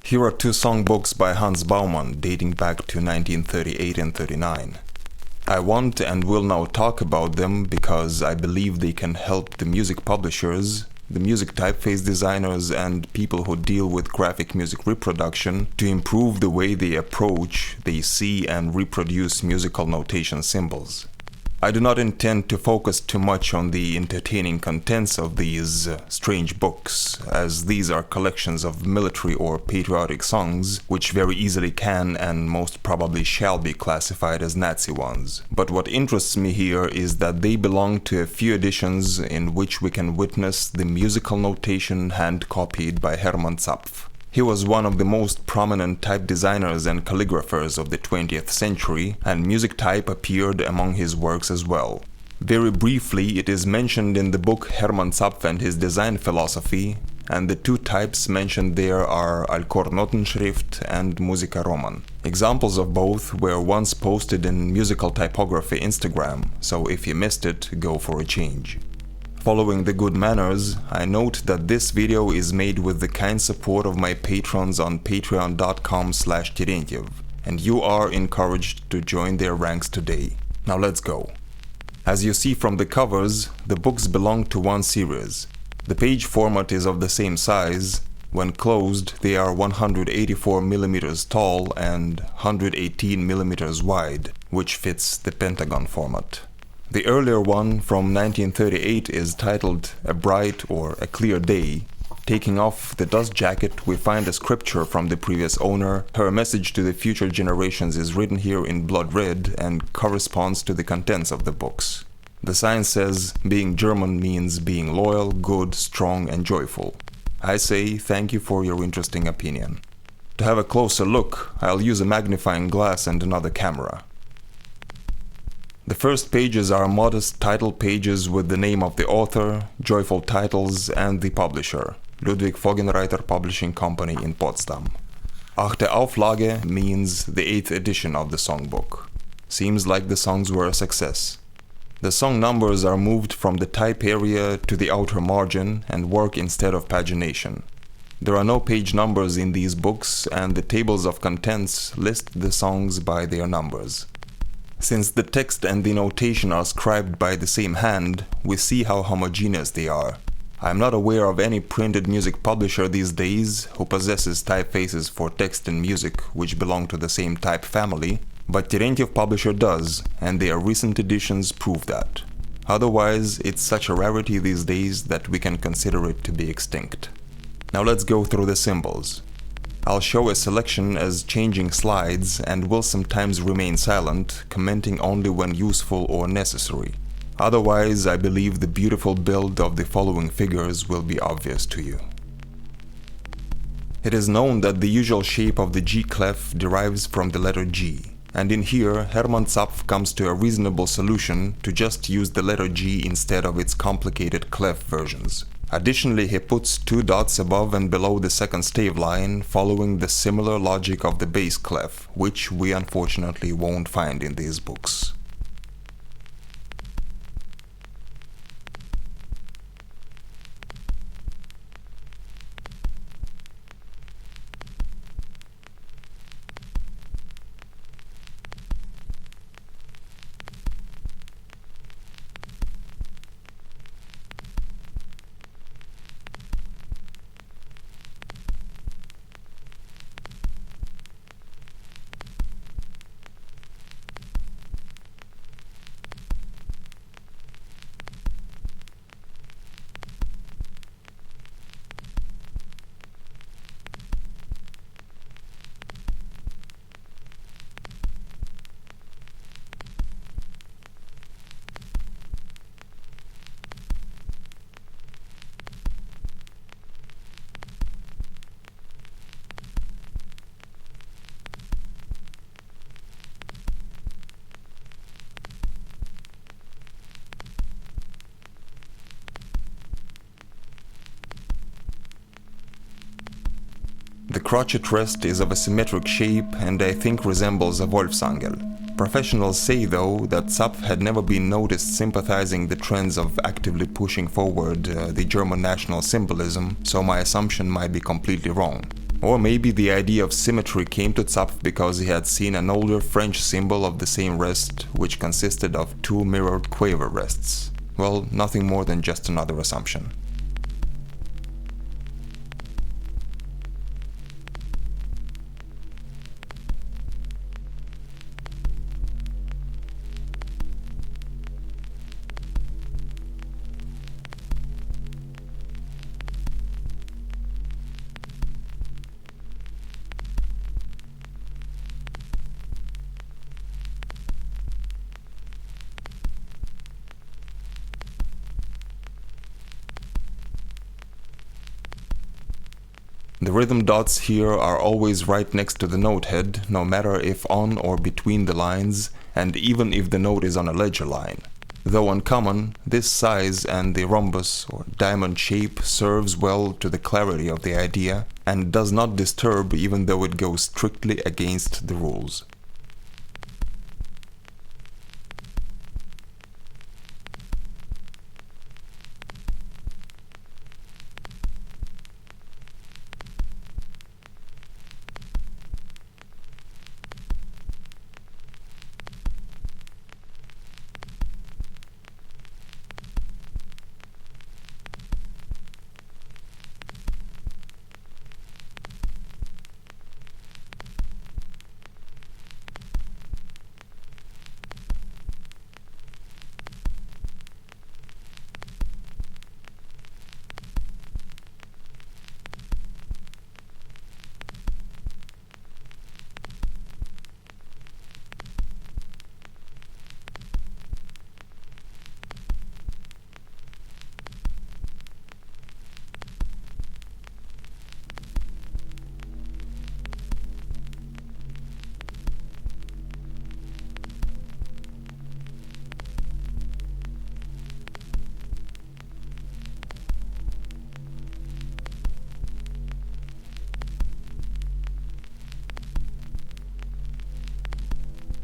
Here are two songbooks by Hans Baumann dating back to 1938 and 39. I want and will now talk about them because I believe they can help the music publishers, the music typeface designers, and people who deal with graphic music reproduction to improve the way they approach, they see and reproduce musical notation symbols. I do not intend to focus too much on the entertaining contents of these strange books, as these are collections of military or patriotic songs, which very easily can and most probably shall be classified as Nazi ones. But what interests me here is that they belong to a few editions in which we can witness the musical notation hand-copied by Hermann Zapf. He was one of the most prominent type designers and calligraphers of the 20th century, and music type appeared among his works as well. Very briefly, it is mentioned in the book Hermann Zapf and his design philosophy, and the two types mentioned there are Allchornotenschrift and Musica Roman. Examples of both were once posted in Musical Typography Instagram, so if you missed it, go for a change. Following the good manners, I note that this video is made with the kind support of my patrons on patreon.com/Terentiev, and you are encouraged to join their ranks today. Now let's go. As you see from the covers, the books belong to one series. The page format is of the same size. When closed, they are 184 mm tall and 118 mm wide, which fits the Pentagon format. The earlier one, from 1938, is titled A Bright or A Clear Day. Taking off the dust jacket, we find a scripture from the previous owner. Her message to the future generations is written here in blood red and corresponds to the contents of the books. The sign says, being German means being loyal, good, strong, and joyful. I say thank you for your interesting opinion. To have a closer look, I'll use a magnifying glass and another camera. The first pages are modest title pages with the name of the author, joyful titles, and the publisher, Ludwig Voggenreiter Publishing Company in Potsdam. Achte Auflage means the 8th edition of the songbook. Seems like the songs were a success. The song numbers are moved from the type area to the outer margin and work instead of pagination. There are no page numbers in these books, and the tables of contents list the songs by their numbers. Since the text and the notation are scribed by the same hand, we see how homogeneous they are. I am not aware of any printed music publisher these days who possesses typefaces for text and music which belong to the same type family, but Terentiev Publisher does, and their recent editions prove that. Otherwise, it's such a rarity these days that we can consider it to be extinct. Now let's go through the symbols. I'll show a selection as changing slides and will sometimes remain silent, commenting only when useful or necessary. Otherwise, I believe the beautiful build of the following figures will be obvious to you. It is known that the usual shape of the G clef derives from the letter G, and in here Hermann Zapf comes to a reasonable solution to just use the letter G instead of its complicated clef versions. Additionally, he puts two dots above and below the second stave line, following the similar logic of the bass clef, which we unfortunately won't find in these books. The crotchet rest is of a symmetric shape and I think resembles a Wolfsangel. Professionals say though that Zapf had never been noticed sympathizing the trends of actively pushing forward the German national symbolism, so my assumption might be completely wrong. Or maybe the idea of symmetry came to Zapf because he had seen an older French symbol of the same rest, which consisted of two mirrored quaver rests. Well, nothing more than just another assumption. The rhythm dots here are always right next to the note head, no matter if on or between the lines, and even if the note is on a ledger line. Though uncommon, this size and the rhombus or diamond shape serves well to the clarity of the idea, and does not disturb even though it goes strictly against the rules.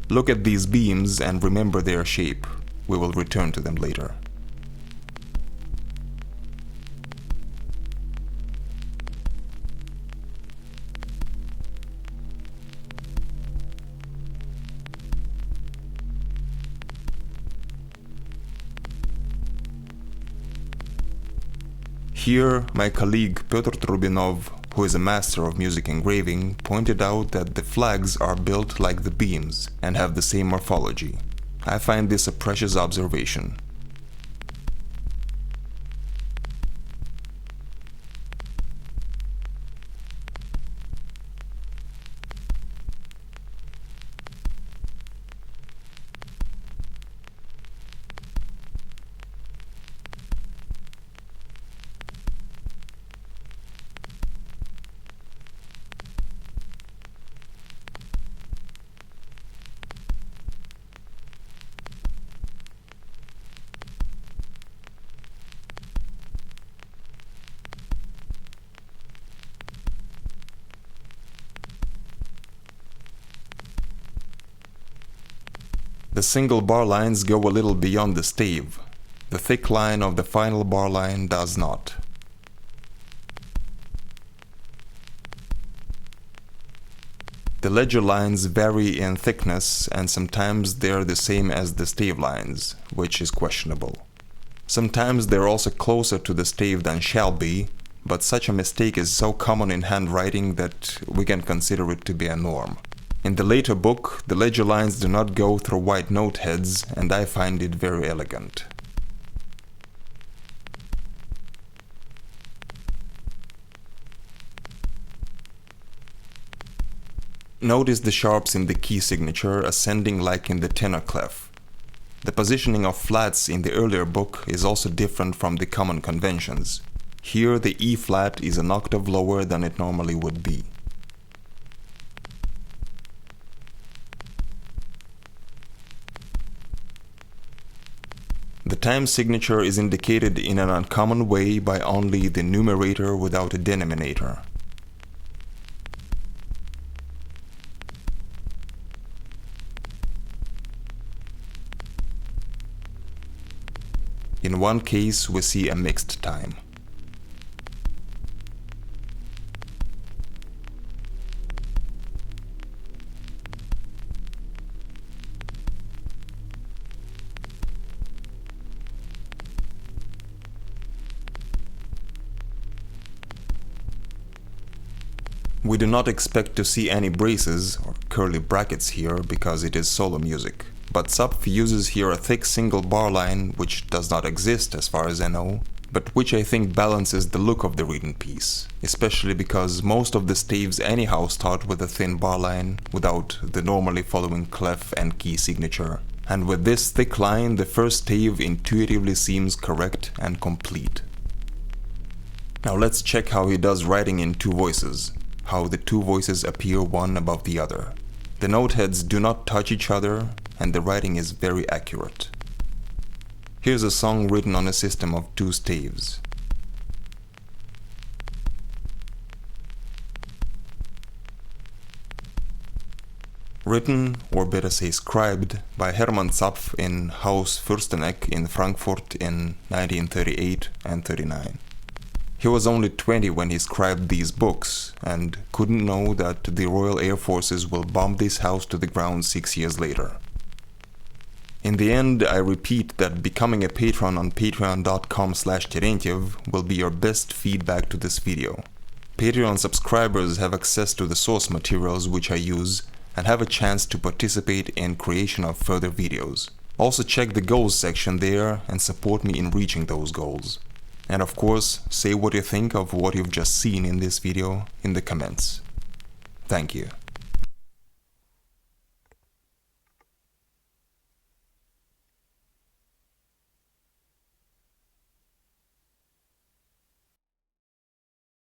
Look at these beams and remember their shape. We will return to them later. Here, my colleague Pyotr Trubinov, who is a master of music engraving, pointed out that the flags are built like the beams and have the same morphology. I find this a precious observation. The single bar lines go a little beyond the stave. The thick line of the final bar line does not. The ledger lines vary in thickness, and sometimes they're the same as the stave lines, which is questionable. Sometimes they're also closer to the stave than shall be, but such a mistake is so common in handwriting that we can consider it to be a norm. In the later book, the ledger lines do not go through white note heads, and I find it very elegant. Notice the sharps in the key signature ascending like in the tenor clef. The positioning of flats in the earlier book is also different from the common conventions. Here the E flat is an octave lower than it normally would be. The time signature is indicated in an uncommon way by only the numerator without a denominator. In one case, we see a mixed time. We do not expect to see any braces or curly brackets here because it is solo music, but Zapf uses here a thick single bar line which does not exist as far as I know, but which I think balances the look of the reading piece, especially because most of the staves anyhow start with a thin bar line without the normally following clef and key signature. And with this thick line, the first stave intuitively seems correct and complete. Now let's check how he does writing in two voices, how the two voices appear one above the other. The note heads do not touch each other, and the writing is very accurate. Here's a song written on a system of two staves. Written, or better say scribed, by Hermann Zapf in Haus, Fürsteneck in Frankfurt in 1938 and 39. He was only 20 when he scribed these books, and couldn't know that the Royal Air Forces will bomb this house to the ground 6 years later. In the end, I repeat that becoming a patron on patreon.com/Terentiev will be your best feedback to this video. Patreon subscribers have access to the source materials which I use, and have a chance to participate in creation of further videos. Also check the goals section there and support me in reaching those goals. And of course, say what you think of what you've just seen in this video in the comments. Thank you.